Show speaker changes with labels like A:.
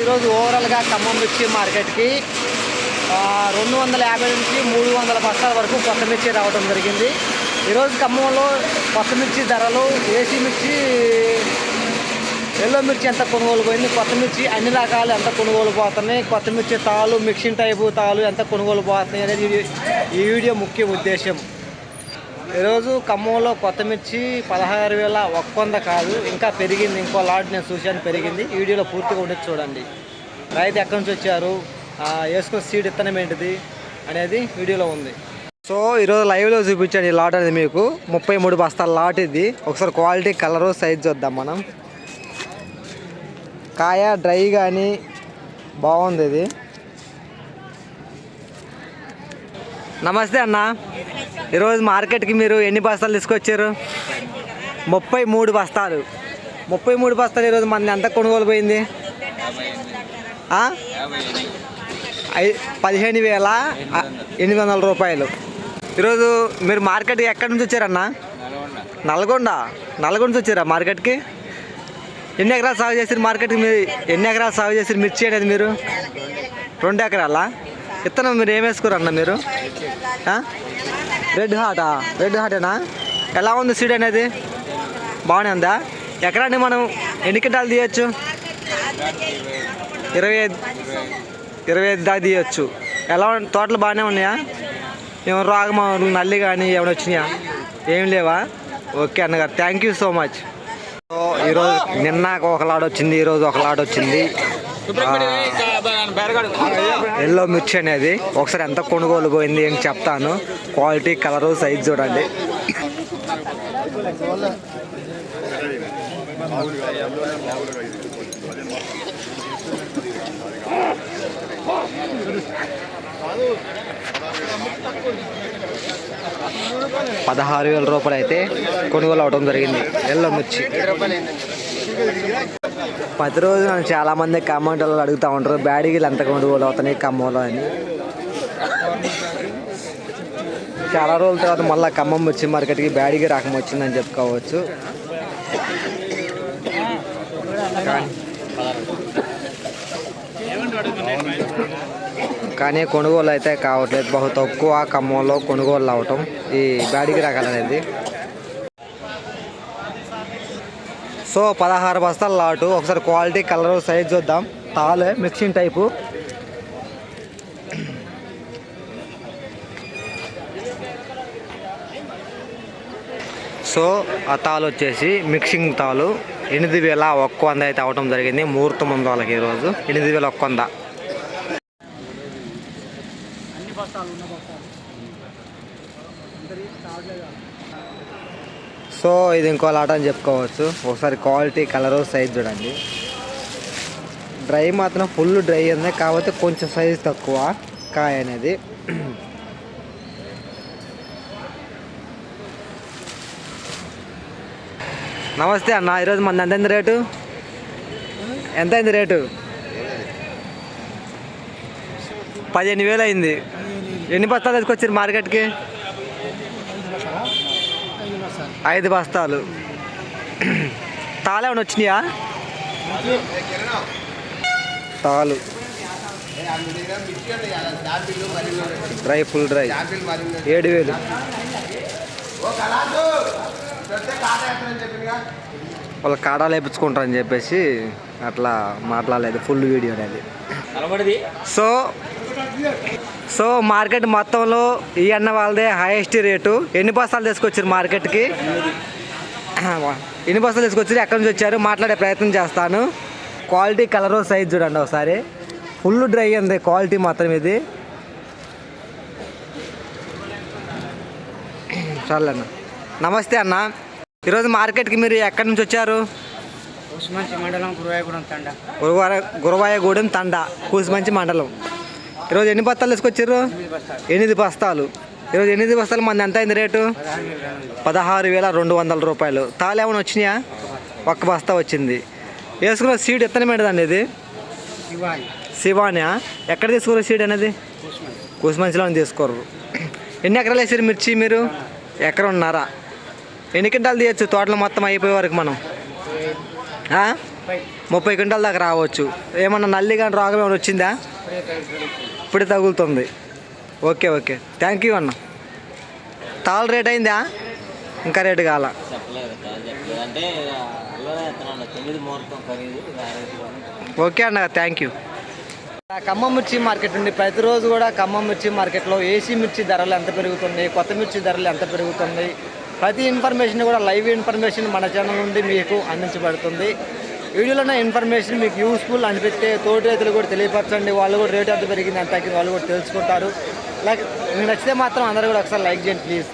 A: ఈరోజు ఓవరాల్గా ఖమ్మం మిర్చి మార్కెట్కి 250 నుంచి 300 బస్తాల వరకు కొత్త మిర్చి రావడం జరిగింది. ఈరోజు ఖమ్మంలో కొత్త మిర్చి ధరలు ఏసీ మిర్చి, ఎల్లో మిర్చి ఎంత కొనుగోలు పోయింది, కొత్త మిర్చి అన్ని రకాలు ఎంత కొనుగోలు పోతున్నాయి, కొత్త మిర్చి తాలు, మిక్సింగ్ టైపు తాలు ఎంత కొనుగోలు పోతున్నాయి అనేది ఈ వీడియో ముఖ్య ఉద్దేశం. ఈరోజు ఖమ్మంలో కొత్త మిర్చి 16,100 కాదు, ఇంకా పెరిగింది. ఇంకో లాట్ నేను చూశాను, పెరిగింది. ఈ వీడియోలో పూర్తిగా ఉండేది చూడండి. రైతు ఎక్కడి నుంచి వచ్చారు, వేసుకున్న సీడ్ ఇత్తనం ఏంటిది అనేది వీడియోలో ఉంది. సో ఈరోజు లైవ్లో చూపించాను ఈ లాట్ అనేది మీకు. 33 బస్తాల లాట్ ఇది. ఒకసారి క్వాలిటీ, కలరు, సైజ్ చూద్దాం మనం. కాయ డ్రై కానీ బాగుంది ఇది. నమస్తే అన్న, ఈరోజు మార్కెట్కి మీరు ఎన్ని బస్తాలు తీసుకొచ్చారు? 33 బస్తాలు. 33 బస్తాలు ఈరోజు మన ఎంత కొనుగోలు పోయింది? 15,800 రూపాయలు. ఈరోజు మీరు మార్కెట్కి ఎక్కడి నుంచి వచ్చారన్న? నల్గొండ నుంచి వచ్చారా మార్కెట్కి? ఎన్ని ఎకరాలు సాగు చేసారు మార్కెట్కి? మీరు ఎన్ని ఎకరాలు సాగు చేసారు మిర్చి అనేది మీరు? 2 ఎకరాలా? విత్తనం మీరు ఏం వేసుకోరన్న మీరు? రెడ్ హార్టేనా? ఎలా ఉంది సీడ్ అనేది? బాగానే ఉందా? ఎకరాన్ని మనం ఎన్ని క్వింటాలు తీయచ్చు? 25 దాకా తీయచ్చు. ఎలా తోటలు బాగానే ఉన్నాయా? ఏమైనా రోగం, నల్లి కానీ ఏమైనా వచ్చినాయా? ఏం లేవా? ఓకే అన్నగారు, thank you so much. So ఈరోజు నిన్న ఒక లాట్ వచ్చింది, ఈరోజు ఒక లాట్ వచ్చింది ఎల్లో మిర్చి అనేది. ఒకసారి ఎంత కొనుగోలు పోయింది అని చెప్తాను. క్వాలిటీ, కలరు, సైజ్ చూడండి. ₹16,000 అయితే కొనుగోలు అవడం జరిగింది ఎల్లో మిర్చి. 10 రోజులు నన్ను చాలామంది కామెంట్లో అడుగుతూ ఉంటారు, బ్యాడీలు ఎంత కొనుగోలు అవుతున్నాయి ఖమ్మంలో అని. చాలా రోజుల తర్వాత మళ్ళీ ఖమ్మం మిర్చి మార్కెట్కి బ్యాడీకి రకం వచ్చిందని చెప్పుకోవచ్చు. కానీ కొనుగోలు అయితే కావట్లేదు, బహు తక్కువ ఖమ్మంలో కొనుగోలు అవటం ఈ బ్యాడీకి రకాలు అనేది. సో 16 బస్తాల లాటు. ఒకసారి క్వాలిటీ, కలరు, సైజ్ చూద్దాం. తాలే మిక్సింగ్ టైపు. సో ఆ తాలు వచ్చేసి మిక్సింగ్ తాలు 8,100 అయితే అవటం జరిగింది. ముహూర్తం ఉంది వాళ్ళకి ఈరోజు. 8,100. సో ఇది ఇంకో లాట్ అని చెప్పుకోవచ్చు. ఒకసారి క్వాలిటీ, కలరు, సైజ్ చూడండి. డ్రై మాత్రం ఫుల్ డ్రై ఉంది, కాకపోతే కొంచెం సైజ్ తక్కువ కాయ అనేది. నమస్తే అన్న, ఈరోజు మన ఎంత అయింది రేటు? ఎంత అయింది రేటు? 15,000 అయింది. ఎన్ని బస్తాలు తీసుకొచ్చారు మార్కెట్కి? 5 బస్తాలు. తాలు ఏమైనా వచ్చినాయా? తాలు డ్రై, ఫుల్ డ్రై 7,000. వాళ్ళు కాడాలు వేయించుకుంటారని చెప్పేసి అట్లా మాట్లాడలేదు ఫుల్ వీడియో అనేది. సో మార్కెట్ మొత్తంలో ఈ అన్న వాళ్ళదే హైయెస్ట్ రేటు. ఎన్ని బస్తాలు తీసుకొచ్చారు మార్కెట్కి? ఎన్ని బస్తాలు తీసుకొచ్చారు, ఎక్కడి నుంచి వచ్చారు మాట్లాడే ప్రయత్నం చేస్తాను. క్వాలిటీ, కలరు, సైజ్ చూడండి ఒకసారి. ఫుల్ డ్రై ఉంది క్వాలిటీ మాత్రం ఇది. సరే అన్న, నమస్తే అన్న. ఈరోజు మార్కెట్కి మీరు ఎక్కడి నుంచి వచ్చారు? గురవాయగూడెం తండా, కూసుమంచి మండలం. ఈరోజు ఎన్ని బస్తాలు తీసుకొచ్చారు? 8 బస్తాలు. ఈరోజు 8 బస్తాలు మంది ఎంత అయింది రేటు? 16,200 రూపాయలు. తాలు ఏమైనా వచ్చినాయా? 1 బస్తా వచ్చింది. వేసుకున్న సీడ్ ఎత్తనం ఏంటిదండి ఇది? శివానియా? ఎక్కడ తీసుకోరు సీడ్ అనేది? కూసుమంచిలో తీసుకోరు. ఎన్ని ఎకరాలు వేసారు మిర్చి మీరు? 1.5 ఎకరం. ఎన్ని క్వింటాలు తీయచ్చు తోటలు మొత్తం అయిపోయే వరకు మనం? 30 క్వింటాల దాకా రావచ్చు. ఏమన్నా నల్లి కానీ రోగం ఏమైనా వచ్చిందా? ఇప్పుడే తగులుతుంది. ఓకే ఓకే, థ్యాంక్ యూ అన్న. తాళ రేట్ అయిందా? ఇంకా రేటు కాల. ఓకే అన్న, థ్యాంక్ యూ. ఖమ్మం మిర్చి మార్కెట్ నుండి ప్రతిరోజు కూడా ఖమ్మం మిర్చి మార్కెట్లో ఏసీ మిర్చి ధరలు ఎంత పెరుగుతుంది, కొత్త మిర్చి ధరలు ఎంత పెరుగుతుంది, ప్రతి ఇన్ఫర్మేషన్ కూడా లైవ్ ఇన్ఫర్మేషన్ మన ఛానల్ నుండి మీకు అందించబడుతుంది. వీడియోలోనే ఇన్ఫర్మేషన్ మీకు యూస్ఫుల్ అనిపిస్తే తోటి రైతులు కూడా తెలియపరచండి. వాళ్ళు కూడా రేటు ఎంత పెరిగింది ఎంత తగ్గింది వాళ్ళు కూడా తెలుసుకుంటారు. లైక్ మీకు నచ్చితే మాత్రం అందరూ కూడా ఒకసారి లైక్ చేయండి ప్లీజ్.